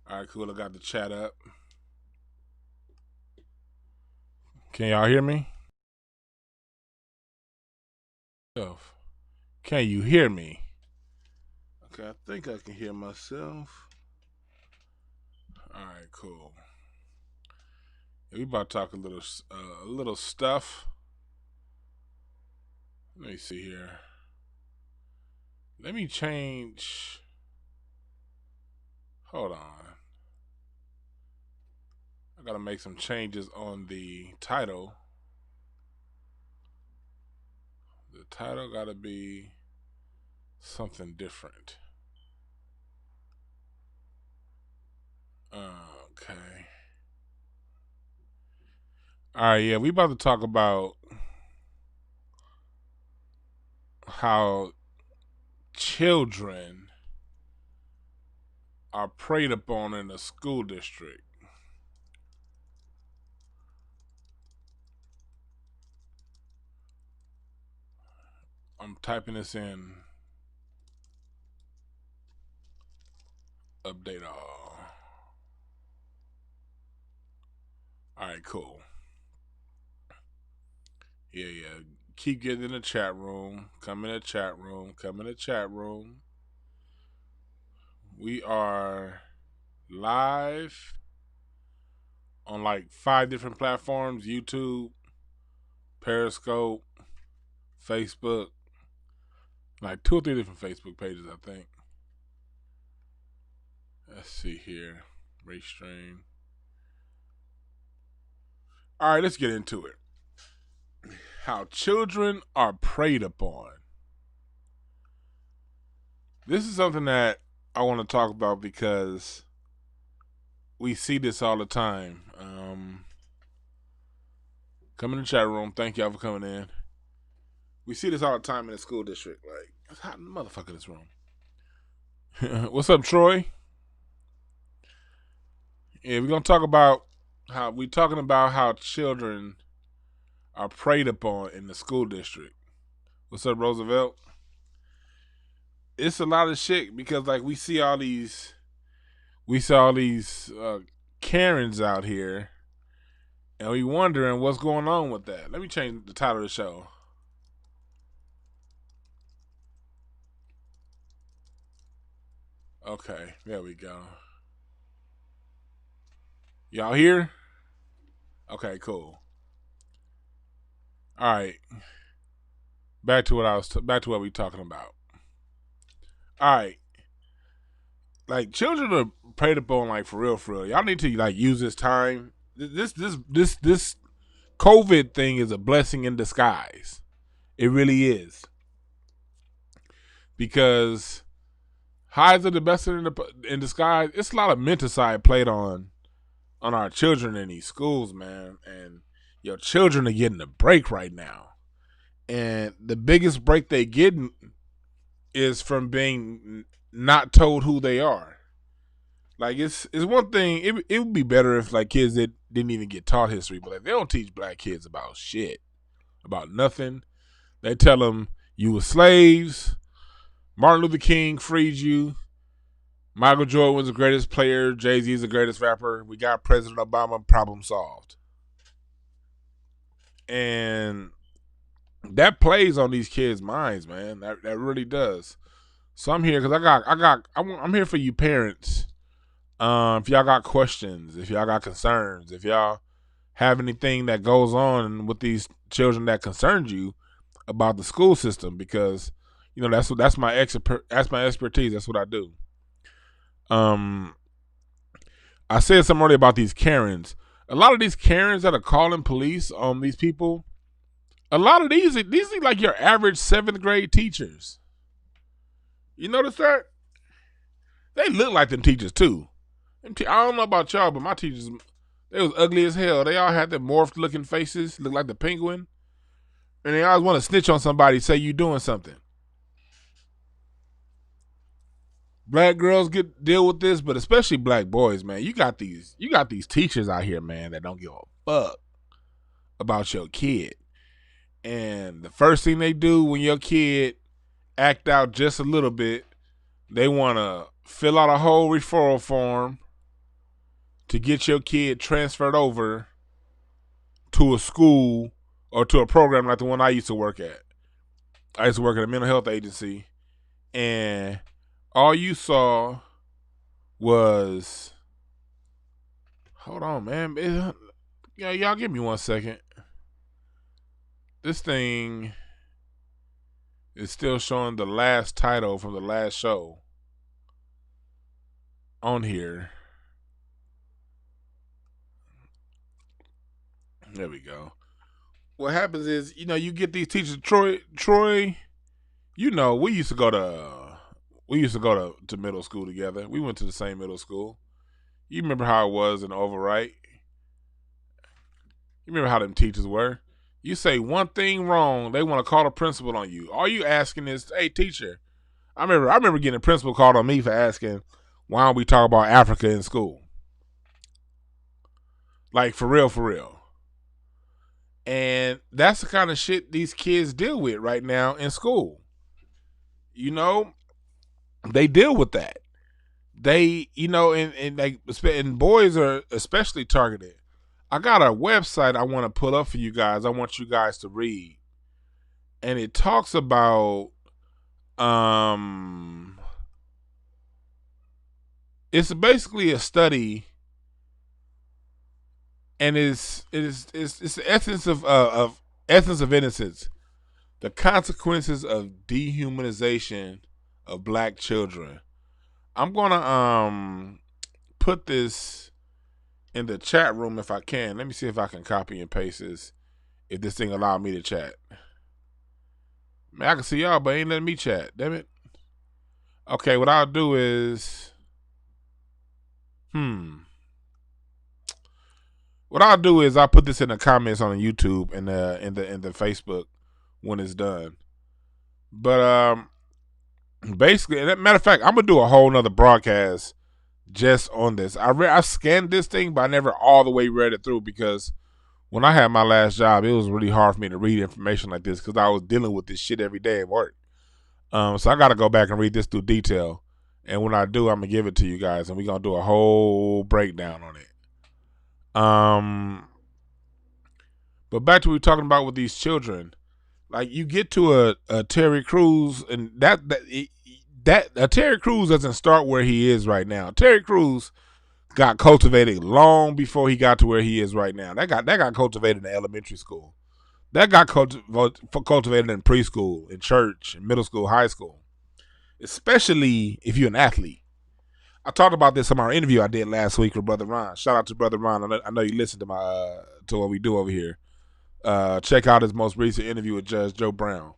All right, cool. I got the chat up. Can y'all hear me? Can you hear me? Okay, I think I can hear myself. All right, cool. We about to talk a little stuff. Let me see here. Let me change. Hold on. I gotta make some changes on the title. The title gotta be something different. Okay. All right, yeah, we about to talk about how children are preyed upon in the school district. I'm typing this in. Update all. All right, cool. Yeah. Keep getting in the chat room. Come in the chat room. Come in the chat room. We are live on like 5 different platforms: YouTube, Periscope, Facebook, like 2 or 3 different Facebook pages, I think. Let's see here. Race stream. All right, let's get into it. How children are preyed upon. This is something that I want to talk about because we see this all the time. Come in the chat room. Thank y'all for coming in. We see this all the time in the school district. Like, it's hot motherfucker in this room. What's up, Troy? Yeah, we're gonna talk about how children are preyed upon in the school district. What's up, Roosevelt? It's a lot of shit because like we see all these Karens out here, and we wondering what's going on with that. Let me change the title of the show. Okay, there we go. Y'all here? Okay, cool. All right. Back to what we talking about. All right. Like children are preyed upon like for real. Y'all need to like use this time. This COVID thing is a blessing in disguise. It really is. Because highs are the best in disguise. It's a lot of menticide played on our children in these schools, man. And your children are getting a break right now. And the biggest break they getting is from being not told who they are. Like it's one thing. It would be better if like kids that didn't even get taught history, but like, they don't teach black kids about shit, about nothing. They tell them you were slaves. Martin Luther King freed you. Michael Jordan was the greatest player. Jay-Z is the greatest rapper. We got President Obama. Problem solved. And that plays on these kids' minds, man. That really does. So I'm here because I'm here for you parents. If y'all got questions, if y'all got concerns, if y'all have anything that goes on with these children that concerns you about the school system, because you know that's my expertise. That's what I do. I said something earlier about these Karens. A lot of these Karens that are calling police on these people, a lot of these are like your average 7th grade teachers. You notice that? They look like them teachers too. I don't know about y'all, but my teachers, they was ugly as hell. They all had them morphed looking faces, look like the penguin. And they always want to snitch on somebody, say you doing something. Black girls deal with this, but especially black boys, man. You got these teachers out here, man, that don't give a fuck about your kid. And the first thing they do when your kid act out just a little bit, they want to fill out a whole referral form. to get your kid transferred over to a school or to a program like the one I used to work at. I used to work at a mental health agency, and all you saw was, hold on, man. Y'all give me 1 second. This thing is still showing the last title from the last show on here. There we go. What happens is, you get these teachers. Troy, we used to go to middle school together. We went to the same middle school. You remember how it was in Overwrite? You remember how them teachers were? You say one thing wrong, they want to call the principal on you. All you asking is, hey, teacher. I remember getting a principal called on me for asking, why don't we talk about Africa in school? Like, for real. And that's the kind of shit these kids deal with right now in school. They deal with that. They, and boys are especially targeted. I got a website I want to put up for you guys. I want you guys to read. And it talks about, it's basically a study, and it's the essence of innocence, the consequences of dehumanization of black children. I'm gonna put this in the chat room if I can. Let me see if I can copy and paste this, if this thing allow me to chat. Man, I can see y'all, but ain't letting me chat. Damn it. Okay, what I'll do is, what I'll do is I'll put this in the comments on YouTube and in the Facebook when it's done. But basically, matter of fact, I'm gonna do a whole nother broadcast just on this. I scanned this thing, but I never all the way read it through, because when I had my last job, it was really hard for me to read information like this because I was dealing with this shit every day at work. So I got to go back and read this through detail. And when I do, I'm going to give it to you guys, and we're going to do a whole breakdown on it. But back to what we were talking about with these children. Like, you get to a Terry Crews, and that Terry Crews doesn't start where he is right now. Terry Crews got cultivated long before he got to where he is right now. That got cultivated in elementary school. That got cultivated in preschool, in church, in middle school, high school. Especially if you're an athlete. I talked about this in our interview I did last week with Brother Ron. Shout out to Brother Ron. I know you listened to to what we do over here. Check out his most recent interview with Judge Joe Brown.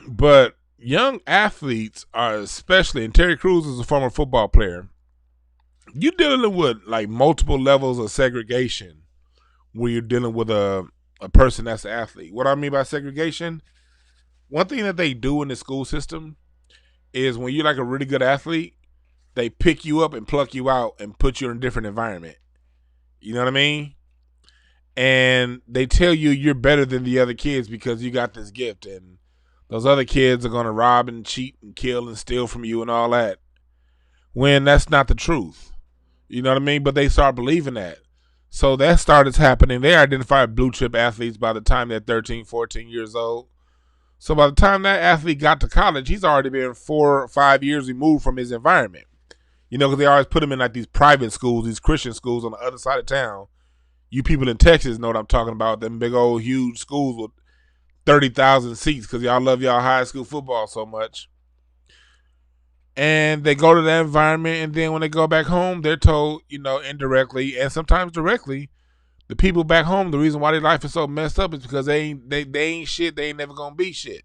But young athletes are especially, and Terry Crews is a former football player, you're dealing with like multiple levels of segregation when you're dealing with a person that's an athlete. What I mean by segregation, one thing that they do in the school system is when you're like a really good athlete, they pick you up and pluck you out and put you in a different environment. You know what I mean? And they tell you you're better than the other kids because you got this gift, and those other kids are going to rob and cheat and kill and steal from you and all that, when that's not the truth. You know what I mean? But they start believing that. So that started happening. They identified blue chip athletes by the time they're 13, 14 years old. So by the time that athlete got to college, he's already been 4 or 5 years removed from his environment. You know, because they always put him in like these private schools, these Christian schools on the other side of town. You people in Texas know what I'm talking about. Them big old huge schools with 30,000 seats because y'all love y'all high school football so much. And they go to that environment, and then when they go back home, they're told, indirectly and sometimes directly, the people back home, the reason why their life is so messed up is because they ain't shit. They ain't never gonna be shit.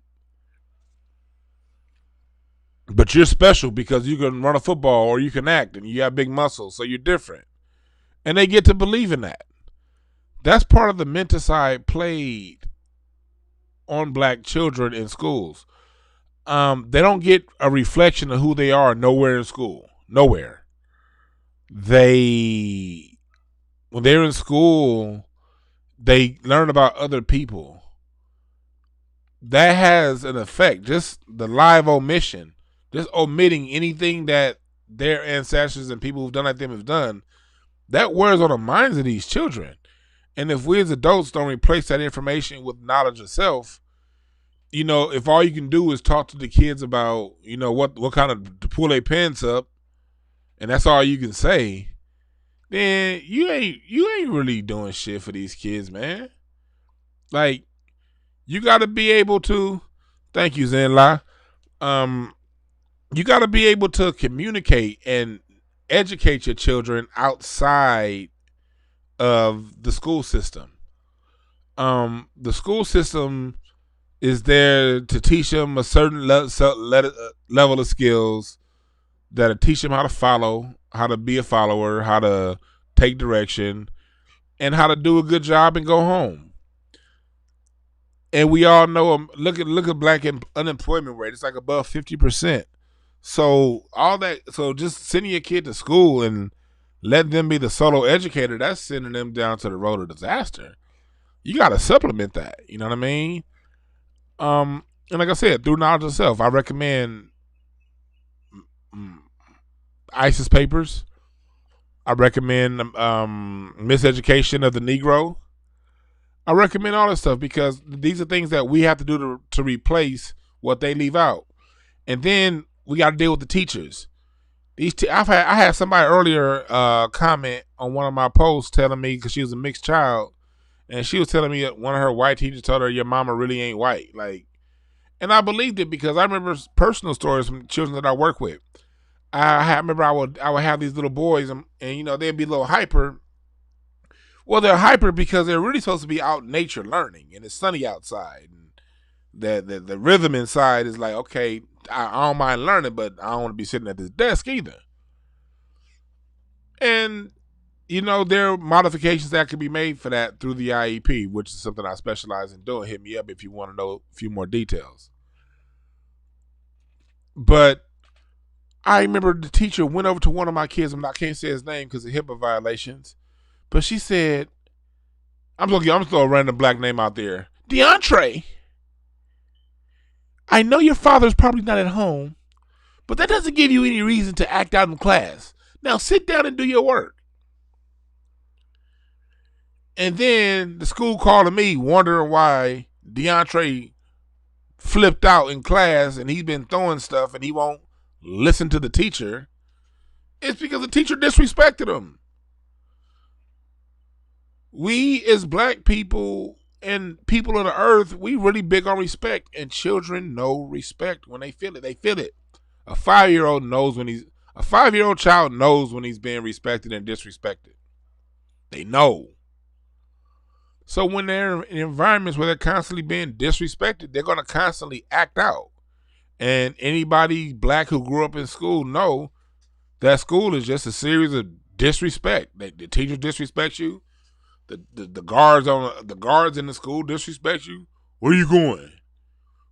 But you're special because you can run a football or you can act and you have big muscles, so you're different. And they get to believe in that. That's part of the menticide played on black children in schools. They don't get a reflection of who they are nowhere in school. Nowhere. When they're in school, they learn about other people. That has an effect. Just the live omission. Just omitting anything that their ancestors and people who've done like them have done, that wears on the minds of these children. And if we as adults don't replace that information with knowledge of self, if all you can do is talk to the kids about, what kind of to pull their pants up, and that's all you can say, then you ain't really doing shit for these kids, man. Like, you got to be able to. Thank you, Zenla. You got to be able to communicate and educate your children outside of the school system. The school system is there to teach them a certain level of skills that'll teach them how to follow, how to be a follower, how to take direction, and how to do a good job and go home. And we all know, look at black unemployment rate. It's like above 50%. So just sending your kid to school and let them be the solo educator, that's sending them down to the road of disaster. You got to supplement that. You know what I mean? And like I said, through knowledge of self, I recommend ISIS papers. I recommend miseducation of the Negro. I recommend all this stuff because these are things that we have to do to replace what they leave out. And then we got to deal with the teachers. I had somebody earlier comment on one of my posts telling me, because she was a mixed child, and she was telling me that one of her white teachers told her, your mama really ain't white. And I believed it because I remember personal stories from children that I work with. I remember I would have these little boys, and they'd be a little hyper. Well, they're hyper because they're really supposed to be out in nature learning, and it's sunny outside. And the rhythm inside is like, okay, I don't mind learning, but I don't want to be sitting at this desk either. And, there are modifications that can be made for that through the IEP, which is something I specialize in doing. Hit me up if you want to know a few more details. But I remember the teacher went over to one of my kids, and I can't say his name because of HIPAA violations, but she said, I'm just going to throw a random black name out there. DeAndre, I know your father's probably not at home, but that doesn't give you any reason to act out in class. Now sit down and do your work. And then the school calling me, wondering why DeAndre flipped out in class and he's been throwing stuff and he won't listen to the teacher. It's because the teacher disrespected him. We as black people and people of the earth, we really big on respect, and children know respect when they feel it. They feel it. A 5-year-old child knows when he's being respected and disrespected. They know. So when they're in environments where they're constantly being disrespected, they're going to constantly act out. And anybody black who grew up in school know that school is just a series of disrespect. The teacher disrespects you. The guards in the school disrespect you. Where you going?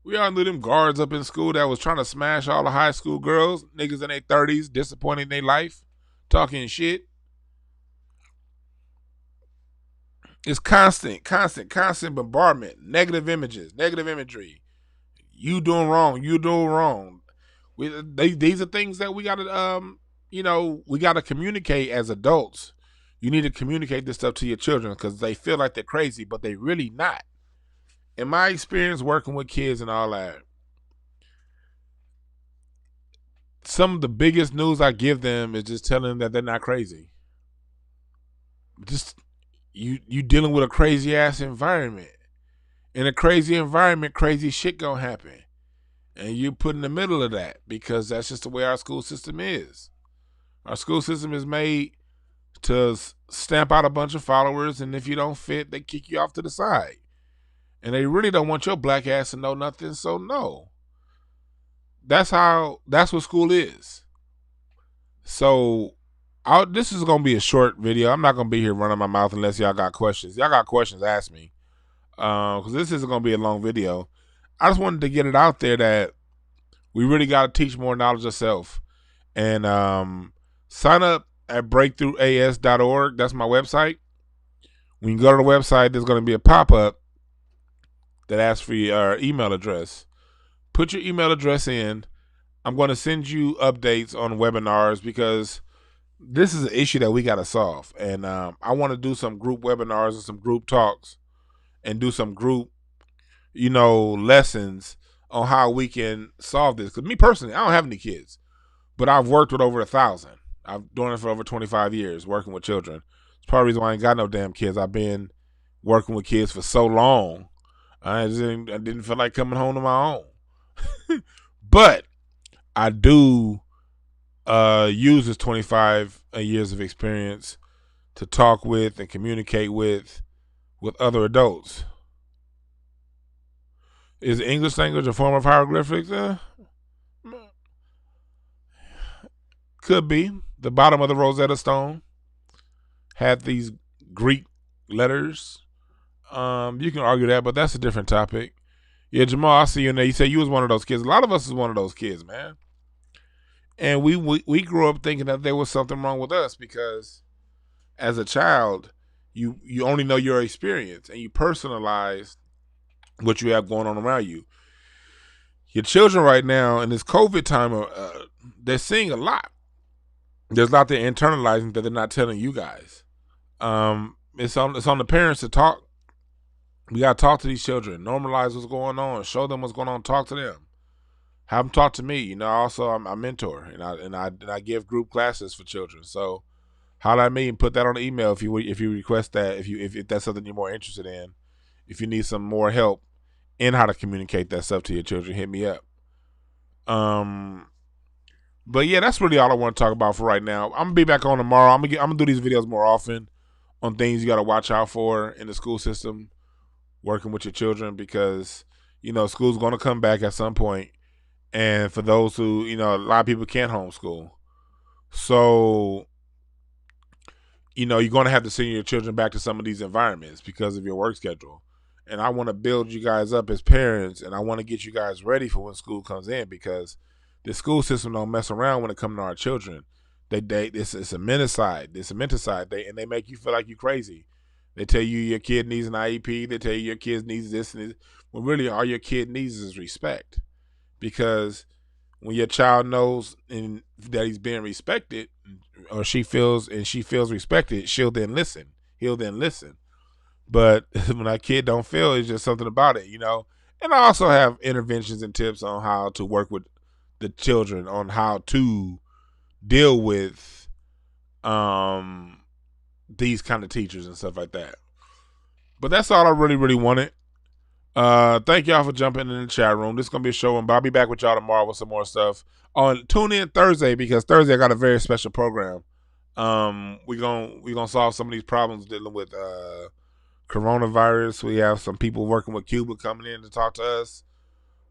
We all knew them guards up in school that was trying to smash all the high school girls, niggas in their 30s, disappointing their life, talking shit. It's constant bombardment, negative images, negative imagery. You doing wrong. These are things that we gotta we gotta communicate as adults. You need to communicate this stuff to your children because they feel like they're crazy, but they really not. In my experience working with kids and all that, some of the biggest news I give them is just telling them that they're not crazy. Just you dealing with a crazy ass environment. In a crazy environment, crazy shit gonna happen. And you put in the middle of that because that's just the way our school system is. Our school system is made to stamp out a bunch of followers, and if you don't fit, they kick you off to the side. And they really don't want your black ass to know nothing, so no. That's what school is. So this is going to be a short video. I'm not going to be here running my mouth unless y'all got questions. Y'all got questions, ask me. Because this isn't going to be a long video. I just wanted to get it out there that we really got to teach more knowledge of self. And sign up at breakthroughas.org. That's my website. When you go to the website, there's going to be a pop-up that asks for your email address. Put your email address in. I'm going to send you updates on webinars because this is an issue that we got to solve. And I want to do some group webinars and some group talks and do some group, lessons on how we can solve this. Because me personally, I don't have any kids, but I've worked with over 1,000. I've doing it for over 25 years, working with children. It's part of the reason why I ain't got no damn kids. I've been working with kids for so long. I didn't feel like coming home to my own. But I do use this 25 years of experience to talk with and communicate with other adults. Is English language a form of hieroglyphics? Could be. The bottom of the Rosetta Stone had these Greek letters. You can argue that, but that's a different topic. Yeah, Jamal, I see you in there. You said you was one of those kids. A lot of us is one of those kids, man. And we grew up thinking that there was something wrong with us because as a child, you only know your experience and you personalize what you have going on around you. Your children right now in this COVID time, they're seeing a lot. There's a lot they're internalizing that they're not telling you guys. It's on the parents to talk. We gotta talk to these children, normalize what's going on, show them what's going on, talk to them, have them talk to me. Also I'm a mentor and I give group classes for children. So holler at me and put that on the email if you request that, if that's something you're more interested in. If you need some more help in how to communicate that stuff to your children, hit me up. But yeah, that's really all I want to talk about for right now. I'm gonna be back on tomorrow. I'm gonna do these videos more often on things you gotta watch out for in the school system, working with your children, because school's gonna come back at some point. And for those who, a lot of people can't homeschool. So, you're going to have to send your children back to some of these environments because of your work schedule. And I want to build you guys up as parents, and I want to get you guys ready for when school comes in, because the school system don't mess around when it comes to our children. It's a menticide. And they make you feel like you're crazy. They tell you your kid needs an IEP. They tell you your kid needs this and this. When really all your kid needs is respect. Because when your child knows that he's being respected, or she feels respected, he'll then listen. But when that kid don't feel, it's just something about it, And I also have interventions and tips on how to work with the children, on how to deal with these kind of teachers and stuff like that. But that's all I really, really wanted. Thank y'all for jumping in the chat room. This is gonna be a show, and I'll be back with y'all tomorrow with some more stuff. Tune in Thursday, because Thursday I got a very special program. We gonna solve some of these problems dealing with coronavirus. We have some people working with Cuba coming in to talk to us.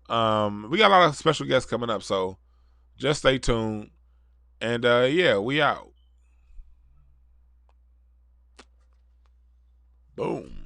We got a lot of special guests coming up, so just stay tuned. And yeah, we out. Boom.